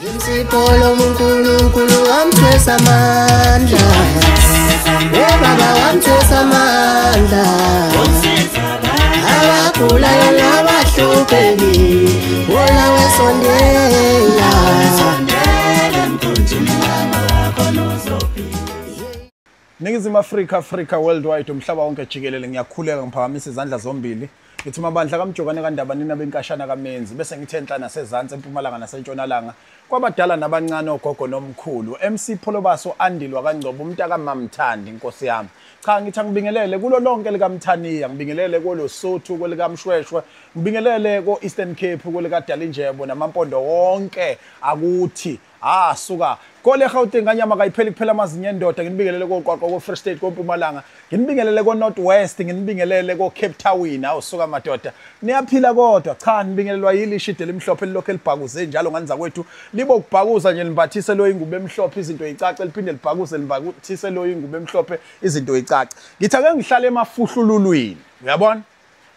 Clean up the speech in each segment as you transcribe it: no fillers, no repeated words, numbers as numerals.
Imsipolo uNkulunkulu wamthwesa amandla. Baba wamthwesa amandla. Abagulayo nabahlupheki wona wesondela. Ningizimu Africa worldwide umhlaba wonke jikelele ngiyakhuleka ngiphakamisa izandla zombili ngithi mabandla kaMjokane kaNdabanini abenkashana kaMenzi bese ngithe enhla nasezantsi eMpumalanga nasentshonalanga kwabadala nabancane ogogo nomkhulu MC Pholobaso andilwa kaNgcobo umntaka Mamthandi inkosi yami cha ngithi ngibingelele kulo lonke likaMthaniya ngibingelele koLosotho kwelikaMshweshwe ngibingelele koEastern Cape kwelikaDalinjebo namampondo wonke akuthi suka kole Gauteng kanyama kayipheli kuphela amazinyo endoda nginibingelele koqwaqwa ko Free State koMpumalanga nginibingelele ko North West nginibingelele ko Cape Town awusuka madoda niyaphila kodwa cha nibingelelwa yilishide limhlophe elilokho elibhakuze njalo nganiza kwethu libo kubhakuza nje limbathise lo ingubo emhlophe izinto icace liphinde libhakuze limbathise lo ingubo emhlophe izinto icace ngithi ake ngihlale emafuhlululwini uyabona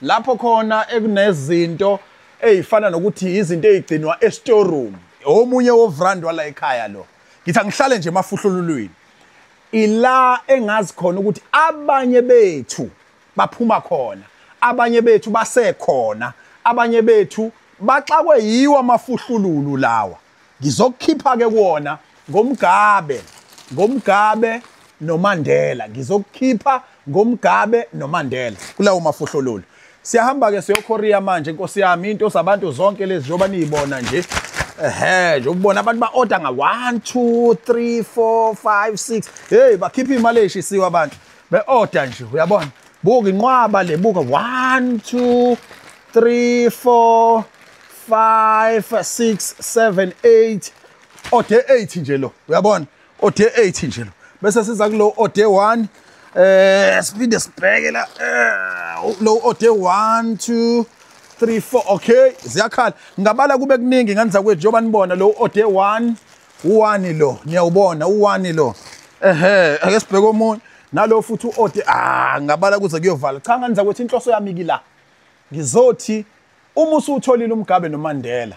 lapho khona ekunezinto ezifana nokuthi izinto ezigcinwa e-store room omunye wovrandwa la ekhaya lo ngithi ngihlale nje emafuhlululwini ila engazi khona ukuthi abanye bethu baphuma khona abanye bethu basekhona abanye bethu baxakwe yiwa amafuhlululu lawa ngizokukhipha ke kuona ngomgabe noMandela ngizokukhipha ngomgabe noMandela kulawo mafuhlululu siyahamba ke siyoKorea manje inkosi yami into zabantu zonke lezi njoba niyibona nje nje ukubona abantu ba-order nga-1 2 3 4 5 6 hey bakhipha imali eshisiwe abantu be-order nje uyabona buka inqwaba le buka 1 2 3 4 5 6 7 8 order 8 nje lo uyabona order 8 nje lo bese siza kulo order 1 siphinde sibheke la lo order 1 2 3 4 okay ziyakhala ngabala kube kuningi nganiza kwethu njoba nibona lo order 1 u1 lo niyawubona u1 lo ake sibheke omunye nalo futhi uorder ngabala kuze kuyovala cha nganiza kwethu inhloso yami kila ngizothi uma usutholile umgabe noMandela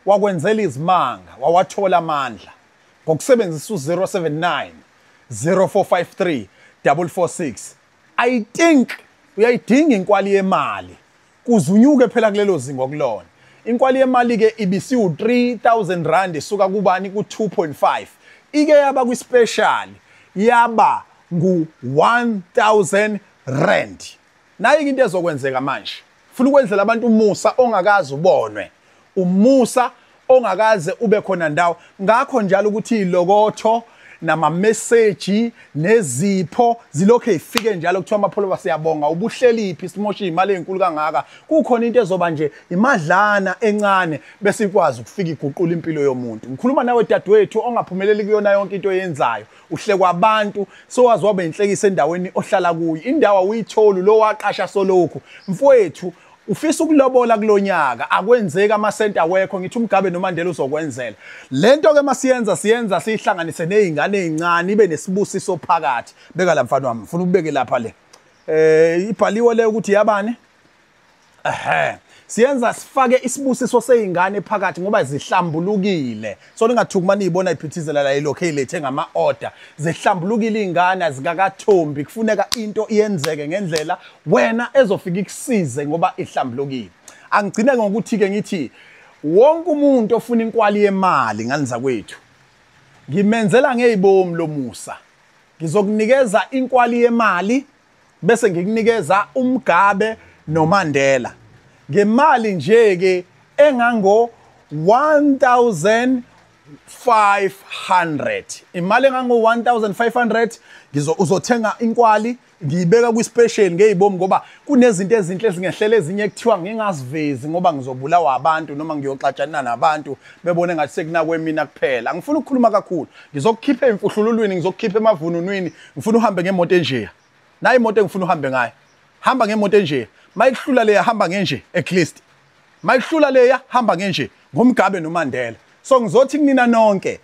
wakwenzela izimanga wawathola amandla ngokusebenzisa u079 0453 446 I think uyayidinga inkwali yemali kuzunyuke phela kulelo zingo kulona inkwali yemali ke ibisiwu 3000 rand isuka kubani ku 2.5 ike yaba kwi special yaba ngu 1000 rand nayi into ezokwenzeka manje ufuna ukwenzela abantu umusa ongakazi ubonwe umusa ongakaze ube khona ndawo ngakho njalo ukuthi ilokotho nama message nezipho zilokho ezifike njalo kuthiwa amapholoba siyabonga ubuhleliphi simosha imali enkulu kangaka kukhona into ezoba nje imadlana encane bese ikwazi ukufika iguqula impilo yomuntu ngikhuluma nawe dadewethu ongaphumeleli kuyona yonke into oyenzayo uhlekwa abantu sowazi wabe inhlekisa endaweni ohlala kuyo indawo awuyitholi lo waqasha solokhu mfowethu ufisa ukulobola kulonyaka akwenzeka amasenta wekho ngithi umgabe noMandela uzokwenzela lento ke masiyenza sihlanganise nezingane ezincane ibe nesibusiso phakathi beka la mfana wami ufuna ubeke lapha le ibhaliwe le ukuthi yabani siyenza sifake isibusiso sezingane phakathi ngoba zihlambulukile so lingathukuma niyibona iphithizela la ilokho elethe ngama order zihlambulukile izingane azikakathombi kufuneka into iyenzeke ngendlela wena ezofika ikusize ngoba ihlambulukile angigcine ngokuthi ke ngithi wonke umuntu ofuna inkwali yemali nganiza kwethu ngimenzela ngezibomu lomusa ngizokunikeza inkwali yemali bese ngikunikeza umgabe noMandela ngemali nje ke engango 1500 imali engango 1500 uzothenga inkwali ngiyibeka kwi special ngezibomu ngoba kunezinto ezinhle ezingehlele ezinye ekuthiwa ngingazivezi ngoba ngizobulawa abantu noma ngiyoxatshana nabantu bebone ngathi sekunakwe mina kuphela angifuni ukukhuluma kakhulu ngizokukhipha emfuhlululwini ngizokukhipha emavununwini ngifuna uhambe ngemoto enjeya nayi imoto engifuna uhambe ngayo hamba ngemoto enjeya mayihlula leya hamba ngenje at least mayihlula leya hamba ngenje ngomgabe noMandela so ngizothi kunina nonke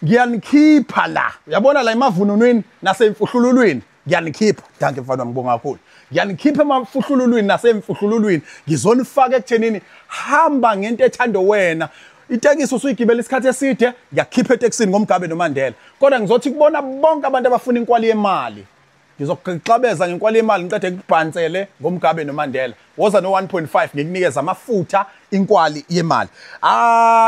ngiyanikhipha la uyabona la emavununwini nasemfuhlululwini ngiyanikhipha danke mfana ngibonga kakhulu ngiyanikhipha emfuhlululwini nasemfuhlululwini ngizonifaka ekuthenini hamba ngento ethando wena itekisi usuyigibela isikhathi eside yakhipha eTexini ngoMgabe noMandela kodwa ngizothi kubona bonke abantu abafuna inkwali yemali ngizokuxabeza ngenkwali yemali ngiqede ngibhansele ngoMgabe noMandela woza no 1.5 ngikunikeza amafutha inkwali yemali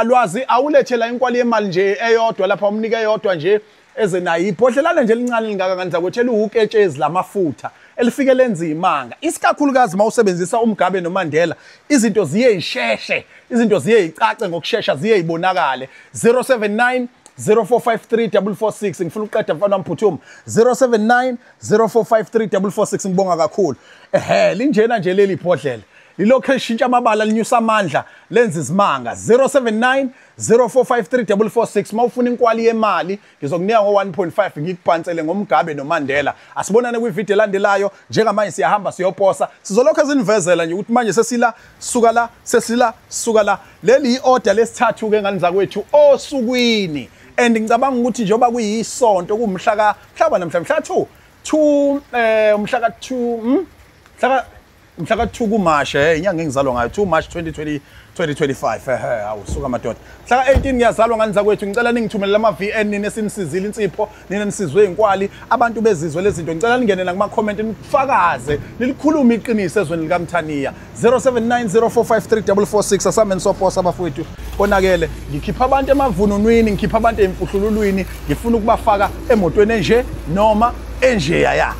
lwazi awulethela inkwali yemali nje eyodwa lapha umnike eyodwa nje ezenayo ibhodlelana nje lincane lingaka nganiza kwethela uhuketshezi lamafutha elifike lenza imanga isikakhulukazi mawusebenzisa uMgabe noMandela izinto ziyeyisheshe izinto ziyeyicace ngokusheshsha ziyeyibonakale 079 0453 ngifuna uqeda mfana wamphuthuma 079 0453 ngibonga kakhulu linjena nje leli bhodlela lilokho lishintsha amabala linyusa amandla lenza izimanga 079 0453 mawufuna inkwali yemali ngizokunika ngo1.5 ngikubhansele ngoMgabe noMandela asibonane kwivideo elandelayo njengamanje siyahamba siyoposa sizolokho ezinivezela nje ukuthi manje sesila leli order lesithathu ke ngani zakwethu osukwini and ngicabanga ukuthi njoba kuyisonto kumhla namhla 2 umhla ka 2 kuMarch inyanga engizalwa ngayo 2 March 2025 awusuka madoda mhla ka 18 ngiyazalwa ngani zakwethu ngicela ningithumele lama VN nini esinisizile insipho nina nisizwe inkwali abantu bezizwe lezinto ngicela ningenela kuma comment nifakaze nilikhuluma iqiniso ezweni likaMthaniya 0790453446 asamen soposa abafowethu konakele ngikhipha abantu emavununwini ngikhipha abantu emfuhlululwini ngifuna ukubafaka emotweni enje noma enjeya ya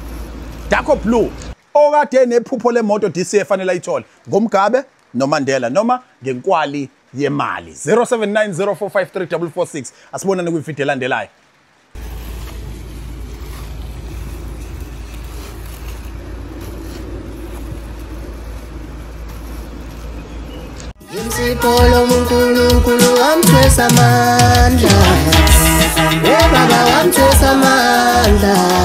Darko Blue okade nephupho lemoto DC efanele ayithole ngoMgabe noMandela noma ngenkwali yemali 0790453446 asibonane kwivideo elandelayo Imsipolo uNkulunkulu wamthwesa amandla Baba wamthwesa amandla